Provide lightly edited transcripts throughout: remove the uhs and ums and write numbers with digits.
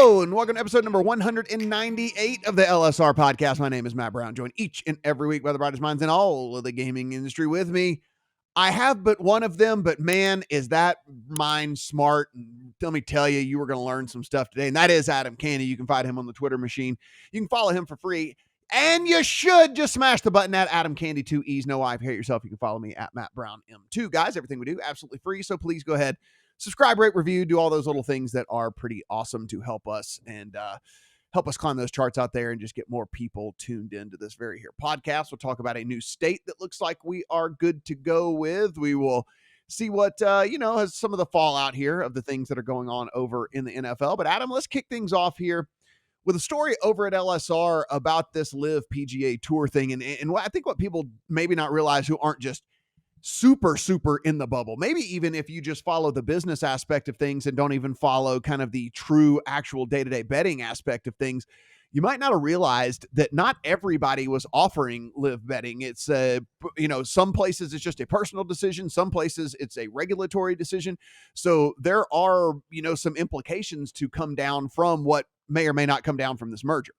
Hello, and welcome to episode number 198 of the LSR podcast. My name is Matt Brown, joined each and every week by the brightest minds in all of the gaming industry. With me, I have but one of them, but man, is that mind smart. And let me tell you, you were going to learn some stuff today, and that is Adam Candee. You can find him on the Twitter machine. You can follow him for free, and you should just smash the button at Adam Candee, 2 E's, no I. If you hate yourself, you can follow me at Matt Brown M2. Guys, everything we do, absolutely free, so please go ahead. Subscribe, rate, review, do all those little things that are pretty awesome to help us and help us climb those charts out there and just get more people tuned into this very here podcast. We'll talk about a new state that looks like we are good to go with. We will see what, has some of the fallout here of the things that are going on over in the NFL. But Adam, let's kick things off here with a story over at LSR about this LIV PGA Tour thing. And I think what people maybe not realize who aren't just super in the bubble, maybe even if you just follow the business aspect of things and don't even follow kind of the true actual day-to-day betting aspect of things, you might not have realized that not everybody was offering LIV betting. It's some places it's just a personal decision, some places it's a regulatory decision. So there are some implications to come down from what may or may not come down from this merger.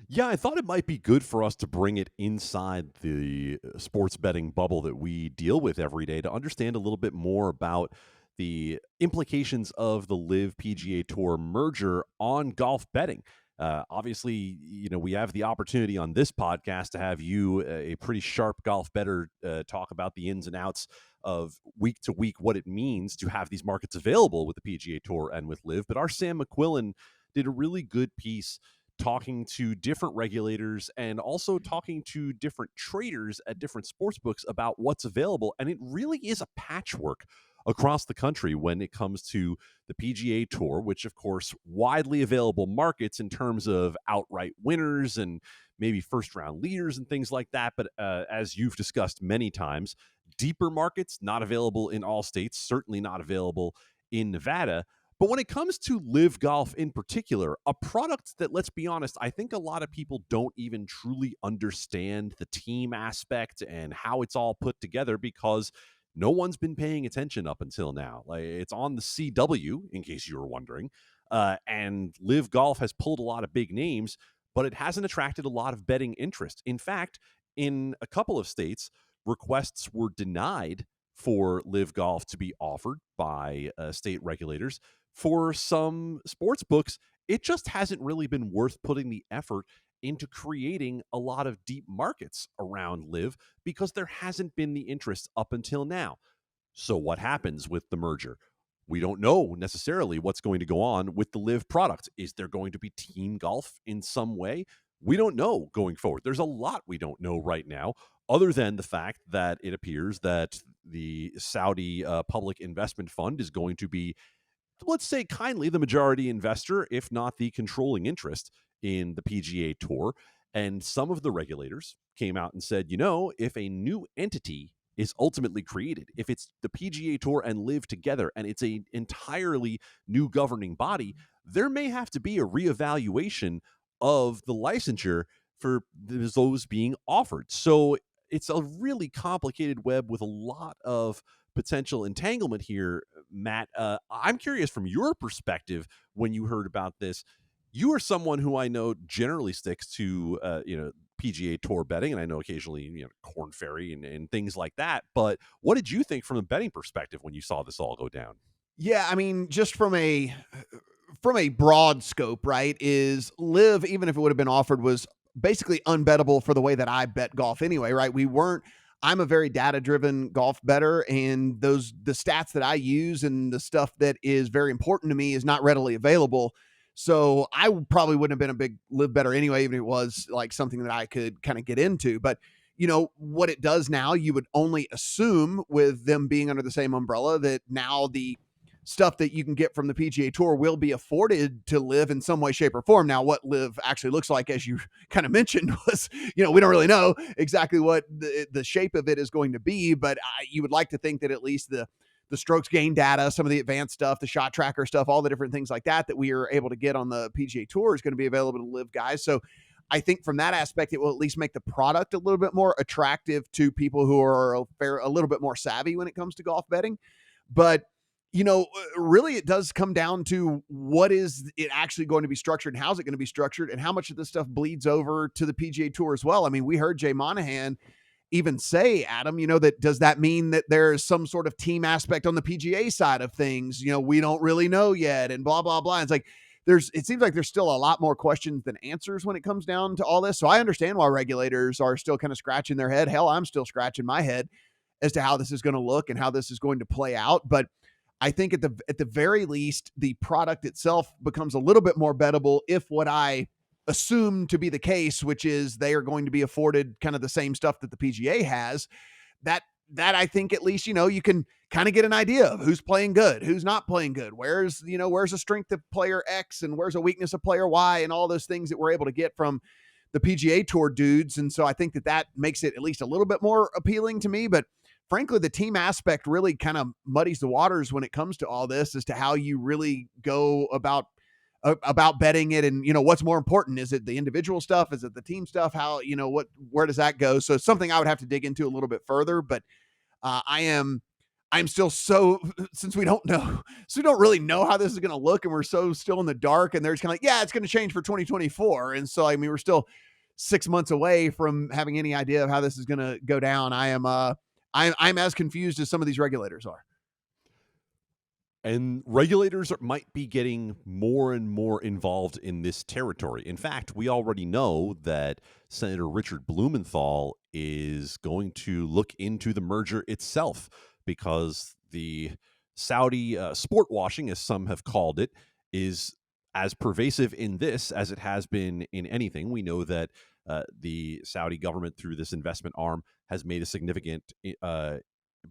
Yeah, I thought it might be good for us to bring it inside the sports betting bubble that we deal with every day to understand a little bit more about the implications of the LIV PGA Tour merger on golf betting. Obviously, we have the opportunity on this podcast to have you, a pretty sharp golf bettor, talk about the ins and outs of week to week, what it means to have these markets available with the PGA Tour and with LIV. But our Sam McQuillan did a really good piece talking to different regulators and also talking to different traders at different sportsbooks about what's available. And it really is a patchwork across the country when it comes to the PGA Tour, which, of course, widely available markets in terms of outright winners and maybe first-round leaders and things like that. But as you've discussed many times, deeper markets not available in all states, certainly not available in Nevada. But when it comes to LIV Golf in particular, a product that, let's be honest, I think a lot of people don't even truly understand the team aspect and how it's all put together because no one's been paying attention up until now. Like, it's on the CW, in case you were wondering, and LIV Golf has pulled a lot of big names, but it hasn't attracted a lot of betting interest. In fact, in a couple of states, requests were denied for LIV Golf to be offered by state regulators. For some sports books, it just hasn't really been worth putting the effort into creating a lot of deep markets around LIV because there hasn't been the interest up until now. So what happens with the merger? We don't know necessarily what's going to go on with the LIV product. Is there going to be team golf in some way? We don't know going forward. There's a lot we don't know right now, other than the fact that it appears that the Saudi Public Investment Fund is going to be, let's say kindly, the majority investor, if not the controlling interest in the PGA Tour. And some of the regulators came out and said, if a new entity is ultimately created, if it's the PGA Tour and LIV together, and it's an entirely new governing body, there may have to be a reevaluation of the licensure for those being offered. So it's a really complicated web with a lot of potential entanglement here, Matt. I'm curious from your perspective when you heard about this. You are someone who I know generally sticks to, PGA Tour betting, and I know occasionally, Corn Ferry and things like that. But what did you think from a betting perspective when you saw this all go down? Yeah, I mean, just from a broad scope, right, is LIV, even if it would have been offered, was basically unbettable for the way that I bet golf anyway, right? I'm a very data-driven golf bettor, and the stats that I use and the stuff that is very important to me is not readily available. So I probably wouldn't have been a big LIV bettor anyway, even if it was like something that I could kind of get into. But what it does now, you would only assume with them being under the same umbrella that now the stuff that you can get from the PGA Tour will be afforded to LIV in some way, shape, or form. Now, what LIV actually looks like, as you kind of mentioned, was, we don't really know exactly what the shape of it is going to be, but you would like to think that at least the strokes gain data, some of the advanced stuff, the shot tracker stuff, all the different things like that we are able to get on the PGA Tour is going to be available to LIV guys. So I think from that aspect, it will at least make the product a little bit more attractive to people who are a little bit more savvy when it comes to golf betting. But really it does come down to what is it actually going to be structured and how's it going to be structured and how much of this stuff bleeds over to the PGA Tour as well. I mean, we heard Jay Monahan even say, Adam, that does that mean that there's some sort of team aspect on the PGA side of things? We don't really know yet and blah, blah, blah. It's like, it seems like there's still a lot more questions than answers when it comes down to all this. So I understand why regulators are still kind of scratching their head. Hell, I'm still scratching my head as to how this is going to look and how this is going to play out. But I think at the very least, the product itself becomes a little bit more bettable if what I assume to be the case, which is they are going to be afforded kind of the same stuff that the PGA has. That I think at least, you can kind of get an idea of who's playing good, who's not playing good, where's a strength of player X and where's a weakness of player Y and all those things that we're able to get from the PGA Tour dudes. And so I think that makes it at least a little bit more appealing to me. But frankly, the team aspect really kind of muddies the waters when it comes to all this as to how you really go about betting it. And, what's more important? Is it the individual stuff? Is it the team stuff? How, where does that go? So it's something I would have to dig into a little bit further, but I'm still since we don't know, so we don't really know how this is going to look. And we're so still in the dark and they're just kind of like, yeah, it's going to change for 2024. And so, I mean, we're still 6 months away from having any idea of how this is going to go down. I'm as confused as some of these regulators are. And regulators might be getting more and more involved in this territory. In fact, we already know that Senator Richard Blumenthal is going to look into the merger itself because the Saudi sport washing, as some have called it, is as pervasive in this as it has been in anything. We know that the Saudi government, through this investment arm, has made a significant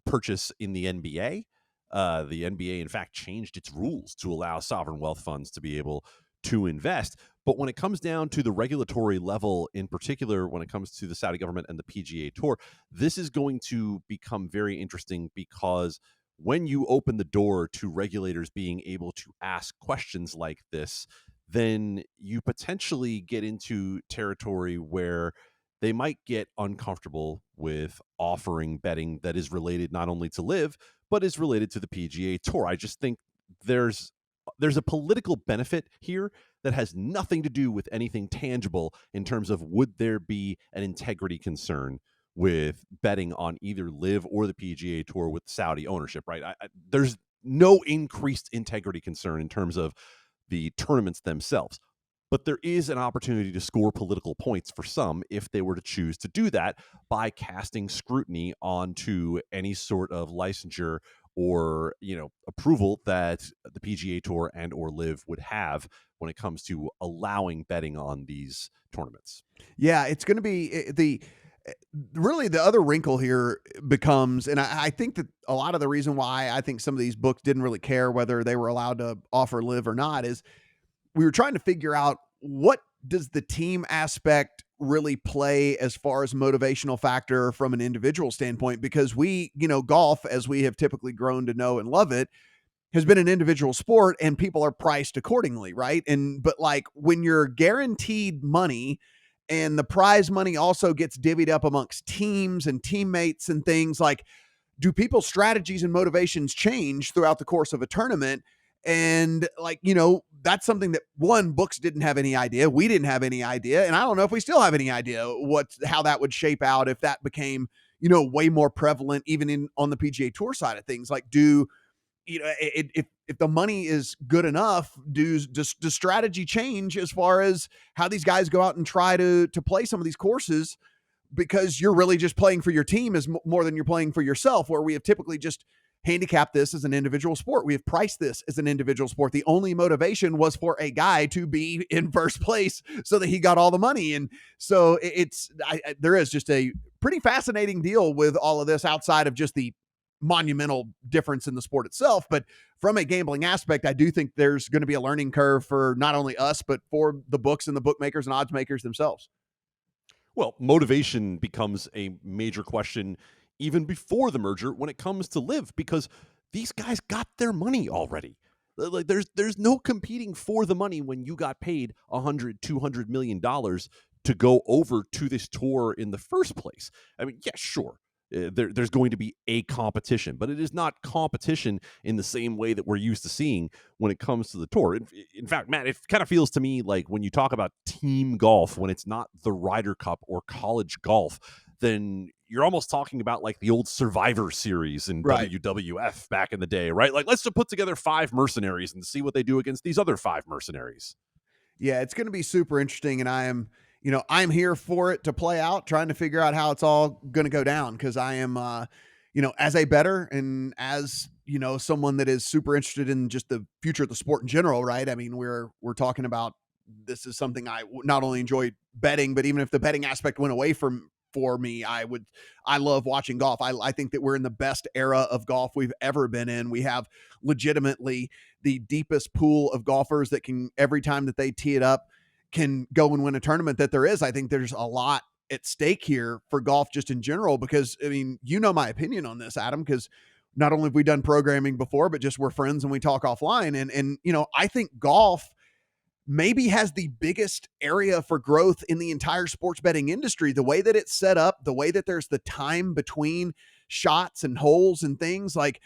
purchase in the NBA. The NBA, in fact, changed its rules to allow sovereign wealth funds to be able to invest. But when it comes down to the regulatory level, in particular, when it comes to the Saudi government and the PGA Tour, this is going to become very interesting because when you open the door to regulators being able to ask questions like this, then you potentially get into territory where they might get uncomfortable with offering betting that is related not only to LIV, but is related to the PGA Tour. I just think there's a political benefit here that has nothing to do with anything tangible in terms of would there be an integrity concern with betting on either LIV or the PGA Tour with Saudi ownership, right? There's no increased integrity concern in terms of the tournaments themselves. But there is an opportunity to score political points for some if they were to choose to do that by casting scrutiny onto any sort of licensure or approval that the PGA Tour and or LIV would have when it comes to allowing betting on these tournaments. Yeah, it's going to be really the other wrinkle here becomes, and I think that a lot of the reason why I think some of these books didn't really care whether they were allowed to offer LIV or not is we were trying to figure out what does the team aspect really play as far as motivational factor from an individual standpoint, because golf, as we have typically grown to know and love it, has been an individual sport and people are priced accordingly. Right. But like when you're guaranteed money and the prize money also gets divvied up amongst teams and teammates and things, like, do people's strategies and motivations change throughout the course of a tournament? And that's something that books didn't have any idea. We didn't have any idea. And I don't know if we still have any idea how that would shape out if that became, way more prevalent, even on the PGA Tour side of things. Like, if the money is good enough, does strategy change as far as how these guys go out and try to play some of these courses? Because you're really just playing for your team is more than you're playing for yourself, where we have typically just handicap this as an individual sport. We have priced this as an individual sport. The only motivation was for a guy to be in first place so that he got all the money. And so there is just a pretty fascinating deal with all of this outside of just the monumental difference in the sport itself. But from a gambling aspect, I do think there's going to be a learning curve for not only us, but for the books and the bookmakers and odds makers themselves. Well, motivation becomes a major question even before the merger when it comes to LIV, because these guys got their money already. Like there's no competing for the money when you got paid $100-200 million to go over to this tour in the first place. I mean, yeah, sure. There's going to be a competition, but it is not competition in the same way that we're used to seeing when it comes to the tour. In fact, Matt, it kind of feels to me like when you talk about team golf, when it's not the Ryder Cup or college golf, then you're almost talking about like the old Survivor Series in Right. WWF back in the day, right? Like, let's just put together 5 mercenaries and see what they do against these other 5 mercenaries. Yeah, it's going to be super interesting, and I'm here for it to play out, trying to figure out how it's all going to go down because I am, as a bettor and as someone that is super interested in just the future of the sport in general, right? I mean, we're talking about this is something I not only enjoy betting, but even if the betting aspect went away from for me, I love watching golf. I think that we're in the best era of golf we've ever been in. We have legitimately the deepest pool of golfers that can, every time that they tee it up, can go and win a tournament that there is. I think there's a lot at stake here for golf just in general, because I mean, my opinion on this, Adam, because not only have we done programming before, but just we're friends and we talk offline. And I think golf maybe has the biggest area for growth in the entire sports betting industry. The way that it's set up, the way that there's the time between shots and holes and things like,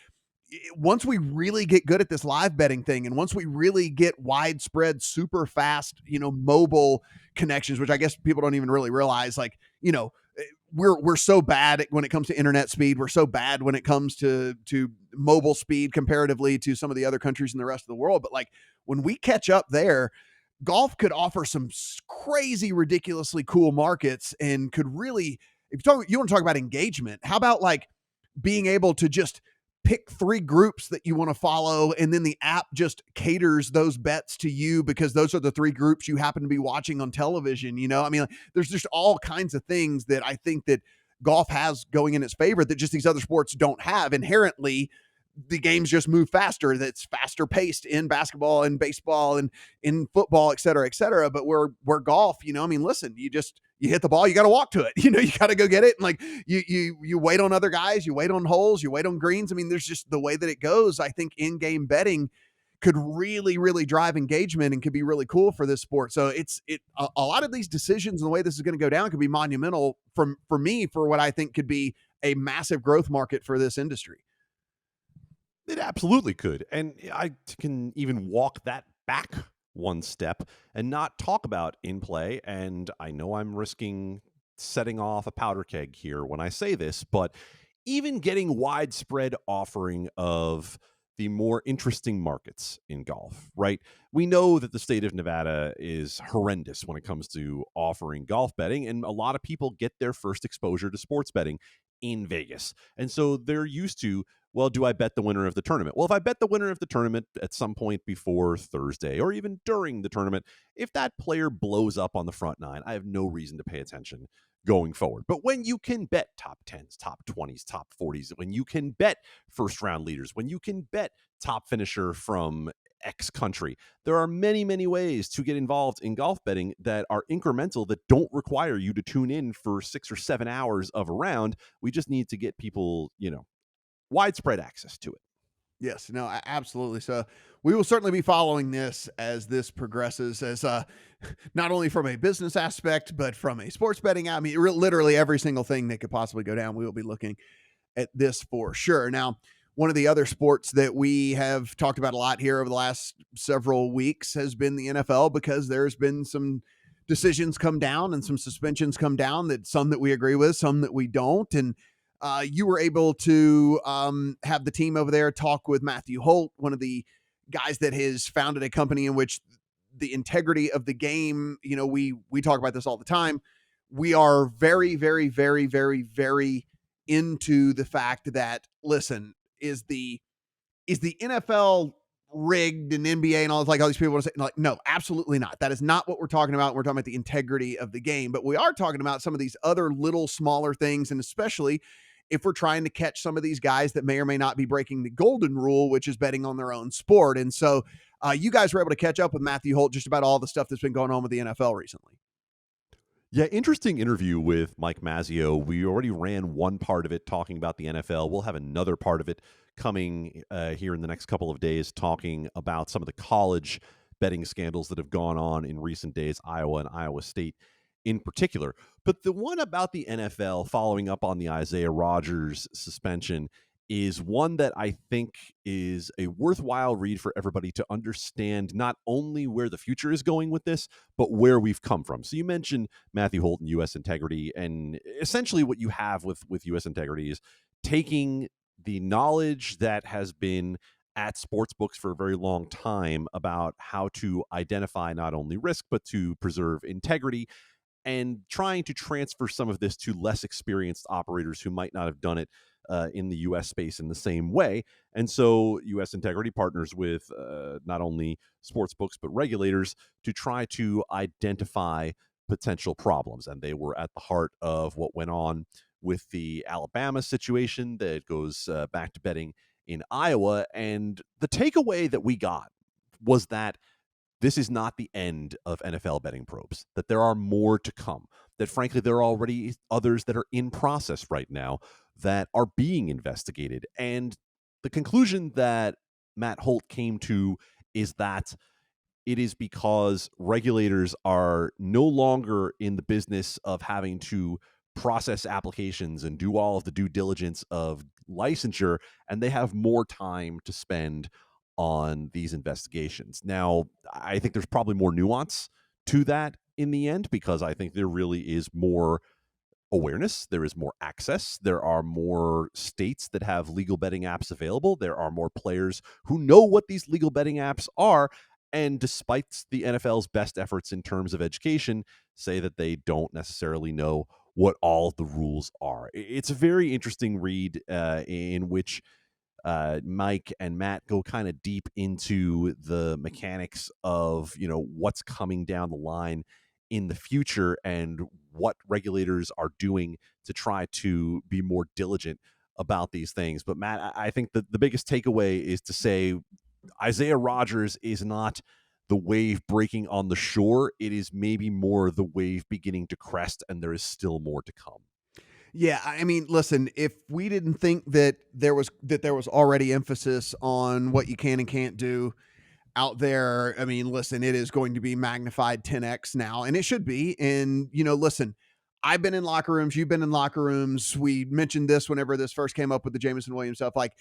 once we really get good at this live betting thing, and once we really get widespread, super fast, mobile connections, which I guess people don't even really realize, like, we're so bad when it comes to internet speed. We're so bad when it comes to mobile speed comparatively to some of the other countries in the rest of the world. But like when we catch up there, golf could offer some crazy, ridiculously cool markets and could really, if you want to talk about engagement, how about like being able to just pick 3 groups that you want to follow, and then the app just caters those bets to you because those are the 3 groups you happen to be watching on television. I mean, like, there's just all kinds of things that I think that golf has going in its favor that just these other sports don't have inherently. The games just move faster. That's faster paced in basketball and baseball and in football, et cetera, et cetera. But we're golf, I mean, listen, you hit the ball, you got to walk to it. You got to go get it. And like you wait on other guys, you wait on holes, you wait on greens. I mean, there's just the way that it goes. I think in-game betting could really, really drive engagement and could be really cool for this sport. So a lot of these decisions and the way this is going to go down could be monumental for me, for what I think could be a massive growth market for this industry. It absolutely could. And I can even walk that back one step and not talk about in play. And I know I'm risking setting off a powder keg here when I say this, but even getting widespread offering of the more interesting markets in golf, right? We know that the state of Nevada is horrendous when it comes to offering golf betting, and a lot of people get their first exposure to sports betting in Vegas. And so they're used to, well, do I bet the winner of the tournament? Well, if I bet the winner of the tournament at some point before Thursday or even during the tournament, if that player blows up on the front 9, I have no reason to pay attention going forward. But when you can bet top 10s, top 20s, top 40s, when you can bet first round leaders, when you can bet top finisher from X country, there are many, many ways to get involved in golf betting that are incremental, that don't require you to tune in for 6 or 7 hours of a round. We just need to get people, widespread access to it. Yes, no, absolutely. So we will certainly be following this as this progresses, as not only from a business aspect, but from a sports betting. I mean, literally every single thing that could possibly go down, we will be looking at this for sure. Now, one of the other sports that we have talked about a lot here over the last several weeks has been the NFL, because there's been some decisions come down and some suspensions come down, that some that we agree with, some that we don't. And you were able to have the team over there talk with Matthew Holt, one of the guys that has founded a company in which the integrity of the game, we talk about this all the time. We are very, very, very, very, very into the fact that, listen, is the NFL rigged and NBA and all these people want to say, like, no, absolutely not. That is not what we're talking about. We're talking about the integrity of the game, but we are talking about some of these other little smaller things. And especially if we're trying to catch some of these guys that may or may not be breaking the golden rule, which is betting on their own sport. And so you guys were able to catch up with Matthew Holt just about all the stuff that's been going on with the NFL recently. Yeah, interesting interview with Mike Mazzio. We already ran one part of it talking about the NFL. We'll have another part of it coming here in the next couple of days, talking about some of the college betting scandals that have gone on in recent days, Iowa and Iowa State in particular. But the one about the NFL, following up on the Isaiah Rodgers suspension, is one that I think is a worthwhile read for everybody to understand not only where the future is going with this, but where we've come from. So you mentioned Matthew Holt and U.S. Integrity, and essentially what you have with U.S. Integrity is taking the knowledge that has been at Sportsbooks for a very long time about how to identify not only risk, but to preserve integrity, and trying to transfer some of this to less experienced operators who might not have done it in the U.S. space in the same way. And so U.S. Integrity partners with not only Sportsbooks, but regulators to try to identify potential problems. And they were at the heart of what went on with the Alabama situation that goes back to betting in Iowa. And the takeaway that we got was that this is not the end of NFL betting probes, that there are more to come, that frankly, there are already others that are in process right now that are being investigated. And the conclusion that Matt Holt came to is that it is because regulators are no longer in the business of having to process applications and do all of the due diligence of licensure, and they have more time to spend on these investigations. Now, I think there's probably more nuance to that in the end, because I think there really is more awareness, there is more access, there are more states that have legal betting apps available, there are more players who know what these legal betting apps are, and despite the NFL's best efforts in terms of education, say that they don't necessarily know what all the rules are. It's a very interesting read in which Mike and Matt go kind of deep into the mechanics of, what's coming down the line in the future and what regulators are doing to try to be more diligent about these things. But Matt, I think that the biggest takeaway is to say Isaiah Rodgers is not the wave breaking on the shore. It is maybe more the wave beginning to crest, and there is still more to come. Yeah, I mean, listen, if we didn't think that there was already emphasis on what you can and can't do out there, I mean, listen, it is going to be magnified 10x now, and it should be. And, listen, I've been in locker rooms, you've been in locker rooms. We mentioned this whenever this first came up with the Jameson Williams stuff. Like,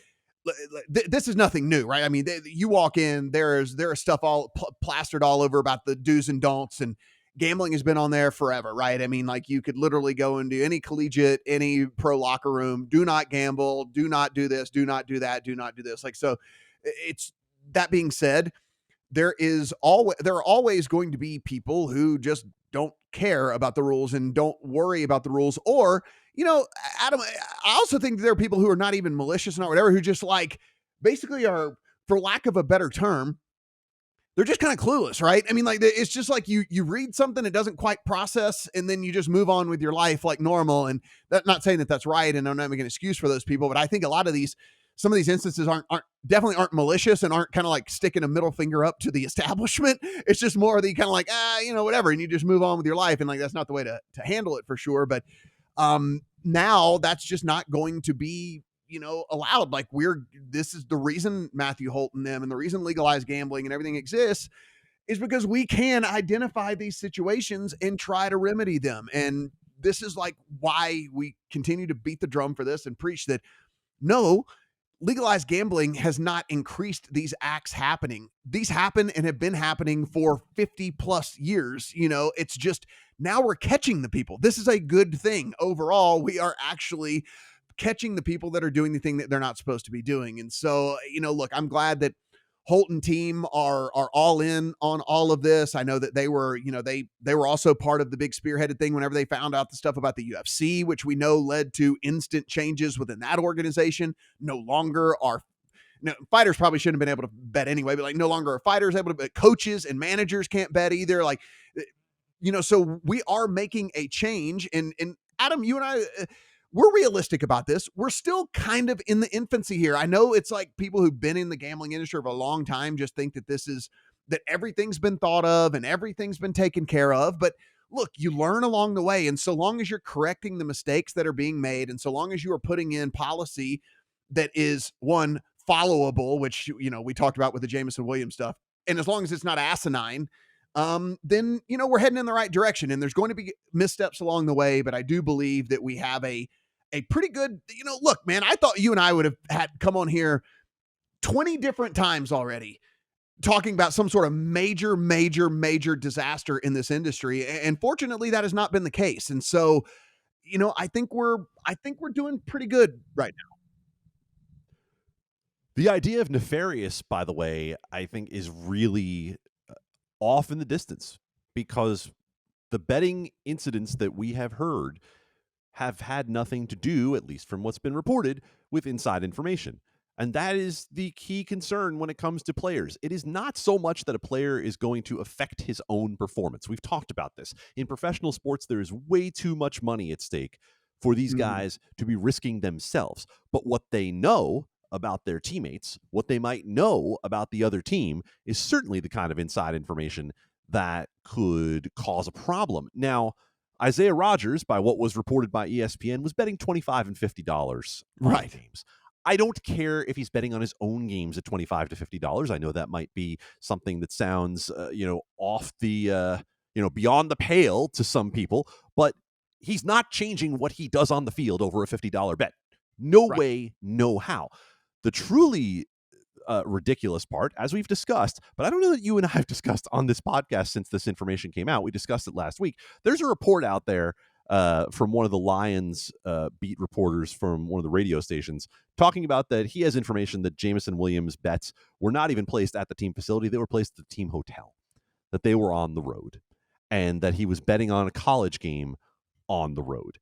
this is nothing new, right? I mean, you walk in, there is stuff all plastered all over about the do's and don'ts, and gambling has been on there forever, right? I mean, like, you could literally go into any collegiate, any pro locker room, do not gamble, do not do this, do not do that, do not do this. Like, so it's that being said, there are always going to be people who just don't care about the rules and don't worry about the rules. Or, Adam, I also think there are people who are not even malicious or whatever, who just like basically are, for lack of a better term, they're just kind of clueless, right? I mean, like, it's just like you read something, it doesn't quite process, and then you just move on with your life like normal. And that's not saying that that's right, and I'm not making an excuse for those people, but I think some of these instances definitely aren't malicious and aren't kind of like sticking a middle finger up to the establishment. It's just more the kind of like, whatever, and you just move on with your life. And like, that's not the way to handle it, for sure. But now that's just not going to be, allowed. Like, this is the reason Matthew Holt and them, and the reason legalized gambling and everything exists, is because we can identify these situations and try to remedy them. And this is like why we continue to beat the drum for this and preach that no, legalized gambling has not increased these acts happening. These happen and have been happening for 50 plus years. It's just now we're catching the people. This is a good thing. Overall, we are actually catching the people that are doing the thing that they're not supposed to be doing. And so, look, I'm glad that Holt and team are all in on all of this. I know that they were, they were also part of the big spearheaded thing whenever they found out the stuff about the UFC, which we know led to instant changes within that organization. No longer are fighters probably shouldn't have been able to bet anyway, but like, no longer are fighters able to bet. Coaches and managers can't bet either. Like, so we are making a change. And Adam, you and I, we're realistic about this. We're still kind of in the infancy here. I know it's like people who've been in the gambling industry for a long time just think that that everything's been thought of and everything's been taken care of. But look, you learn along the way. And so long as you're correcting the mistakes that are being made, and so long as you are putting in policy that is, one, followable, which, we talked about with the Jameson Williams stuff, and as long as it's not asinine, then, we're heading in the right direction. And there's going to be missteps along the way, but I do believe that we have a pretty good, look, man, I thought you and I would have had come on here 20 different times already talking about some sort of major disaster in this industry. And fortunately, that has not been the case. And so, I think we're doing pretty good right now. The idea of nefarious, by the way, I think is really off in the distance, because the betting incidents that we have heard have had nothing to do, at least from what's been reported, with inside information. And that is the key concern when it comes to players. It is not so much that a player is going to affect his own performance. We've talked about this. In professional sports, there is way too much money at stake for these guys to be risking themselves. But what they know about their teammates, what they might know about the other team, is certainly the kind of inside information that could cause a problem. Now, Isaiah Rodgers, by what was reported by ESPN, was betting $25 and $50 on games. I don't care if he's betting on his own games at $25 to $50. I know that might be something that sounds, off the, beyond the pale to some people, but he's not changing what he does on the field over a $50 bet. No way, no how. The truly ridiculous part, as we've discussed, but I don't know that you and I have discussed on this podcast since this information came out. We discussed it last week. There's a report out there from one of the Lions beat reporters from one of the radio stations talking about that he has information that Jameson Williams' bets were not even placed at the team facility. They were placed at the team hotel, that they were on the road, and that he was betting on a college game on the road.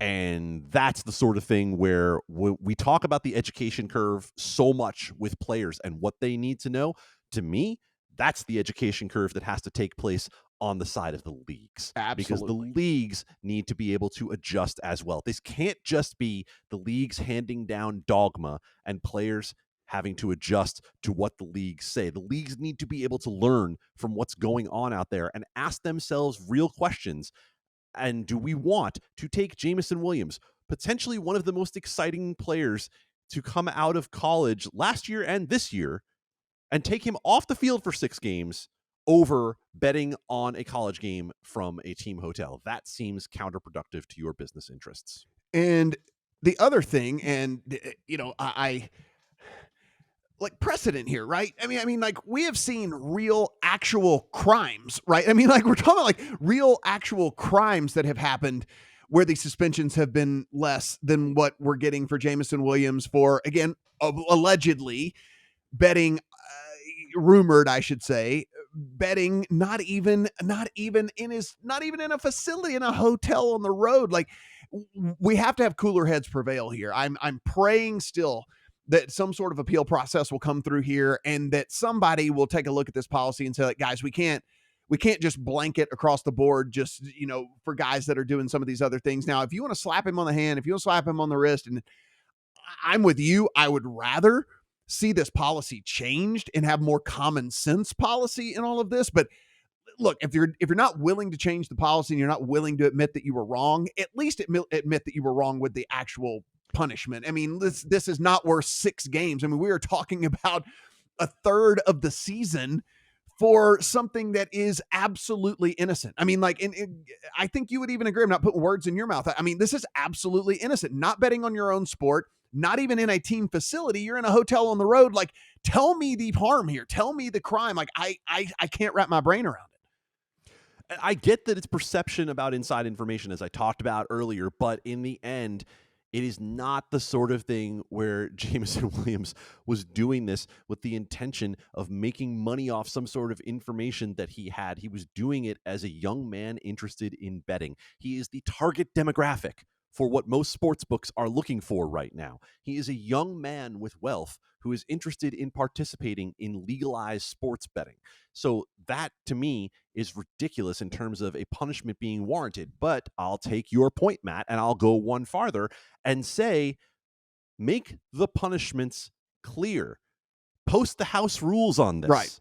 And that's the sort of thing where we talk about the education curve so much with players and what they need to know. To me, that's the education curve that has to take place on the side of the leagues. Absolutely. Because the leagues need to be able to adjust as well. This can't just be the leagues handing down dogma and players having to adjust to what the leagues say. The leagues need to be able to learn from what's going on out there and ask themselves real questions. And do we want to take Jameson Williams, potentially one of the most exciting players to come out of college last year and this year, and take him off the field for 6 games over betting on a college game from a team hotel? That seems counterproductive to your business interests. And the other thing, and I like precedent here, right? I mean, like we have seen real actual crimes, right? I mean, like we're talking about like real actual crimes that have happened where the suspensions have been less than what we're getting for Jameson Williams for, again, allegedly betting, rumored, I should say, betting not even in a facility, in a hotel on the road. Like we have to have cooler heads prevail here. I'm praying still that some sort of appeal process will come through here and that somebody will take a look at this policy and say, like, guys, we can't just blanket across the board, just, for guys that are doing some of these other things. Now, if you want to slap him on the hand, if you want to slap him on the wrist, and I'm with you, I would rather see this policy changed and have more common sense policy in all of this. But look, if you're not willing to change the policy and you're not willing to admit that you were wrong, at least admit that you were wrong with the actual punishment. I mean, this is not worth 6 games. I mean, we are talking about a third of the season for something that is absolutely innocent. I mean, like, I think you would even agree. I'm not putting words in your mouth. I mean, this is absolutely innocent. Not betting on your own sport, not even in a team facility. You're in a hotel on the road. Like, tell me the harm here. Tell me the crime. Like, I can't wrap my brain around it. I get that it's perception about inside information, as I talked about earlier, but in the end, it is not the sort of thing where Jameson Williams was doing this with the intention of making money off some sort of information that he had. He was doing it as a young man interested in betting. He is the target demographic for what most sportsbooks are looking for right now. He is a young man with wealth who is interested in participating in legalized sports betting. So that, to me, is ridiculous in terms of a punishment being warranted. But I'll take your point, Matt, and I'll go one farther and say, make the punishments clear. Post the house rules on this. Right.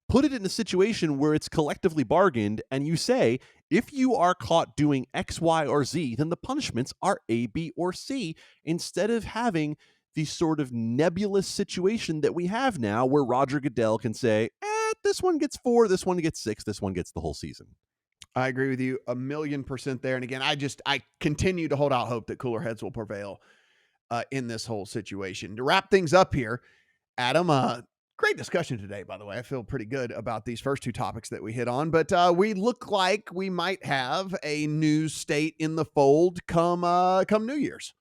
Put it in a situation where it's collectively bargained, and you say, if you are caught doing X, Y, or Z, then the punishments are A, B, or C, instead of having the sort of nebulous situation that we have now where Roger Goodell can say, this one gets 4, this one gets 6, this one gets the whole season. I agree with you 1,000,000% there. And again, I continue to hold out hope that cooler heads will prevail in this whole situation. To wrap things up here, Adam, great discussion today, by the way. I feel pretty good about these first two topics that we hit on, but we look like we might have a new state in the fold come New Year's.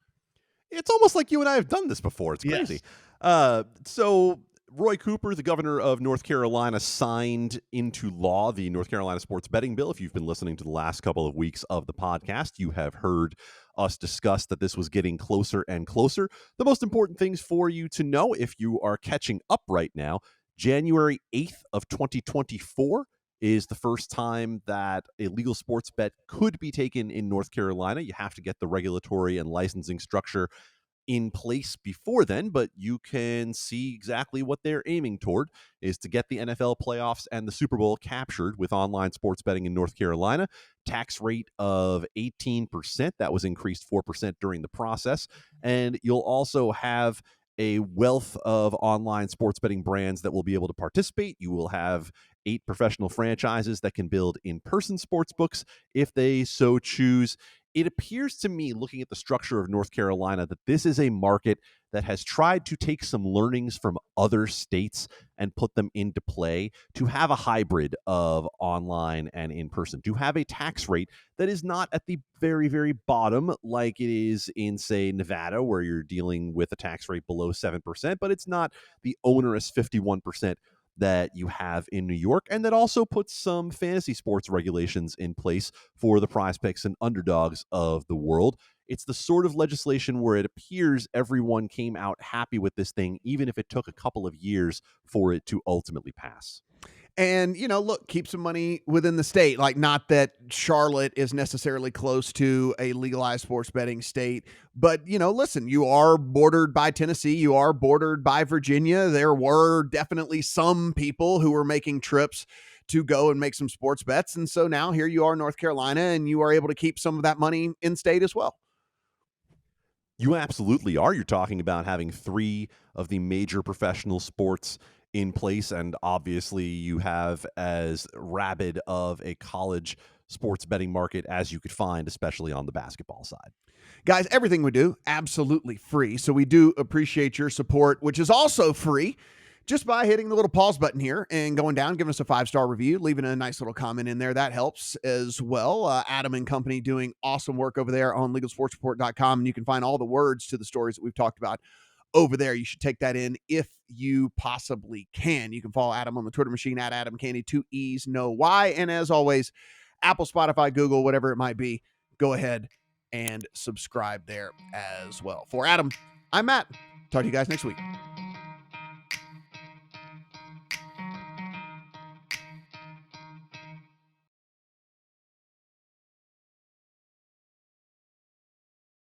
It's almost like you and I have done this before. It's crazy. Yes. So Roy Cooper, the governor of North Carolina, signed into law the North Carolina sports betting bill. If you've been listening to the last couple of weeks of the podcast, you have heard us discuss that this was getting closer and closer. The most important things for you to know, if you are catching up right now, January 8th of 2024 is the first time that a legal sports bet could be taken in North Carolina. You have to get the regulatory and licensing structure in place before then, but you can see exactly what they're aiming toward is to get the NFL playoffs and the Super Bowl captured with online sports betting in North Carolina. Tax rate of 18%. That was increased 4% during the process. And you'll also have a wealth of online sports betting brands that will be able to participate. You will have 8 professional franchises that can build in-person sports books if they so choose. It appears to me, looking at the structure of North Carolina, that this is a market that has tried to take some learnings from other states and put them into play to have a hybrid of online and in-person, to have a tax rate that is not at the very, very bottom like it is in, say, Nevada, where you're dealing with a tax rate below 7%, but it's not the onerous 51% that you have in New York, and that also puts some fantasy sports regulations in place for the prize picks and underdogs of the world. It's the sort of legislation where it appears everyone came out happy with this thing, even if it took a couple of years for it to ultimately pass. And, look, keep some money within the state. Like, not that Charlotte is necessarily close to a legalized sports betting state, but, listen, you are bordered by Tennessee. You are bordered by Virginia. There were definitely some people who were making trips to go and make some sports bets. And so now here you are in North Carolina, and you are able to keep some of that money in state as well. You absolutely are. You're talking about having 3 of the major professional sports in place, and obviously you have as rabid of a college sports betting market as you could find, especially on the basketball side. Guys, everything we do, absolutely free. So we do appreciate your support, which is also free, just by hitting the little pause button here and going down, giving us a 5-star review, leaving a nice little comment in there. That helps as well. Adam and company doing awesome work over there on legalsportsreport.com, and you can find all the words to the stories that we've talked about over there. You should take that in if you possibly can. You can follow Adam on the Twitter machine at Adam Candee, 2 E's, no Y. And as always, Apple, Spotify, Google, whatever it might be, go ahead and subscribe there as well. For Adam, I'm Matt. Talk to you guys next week.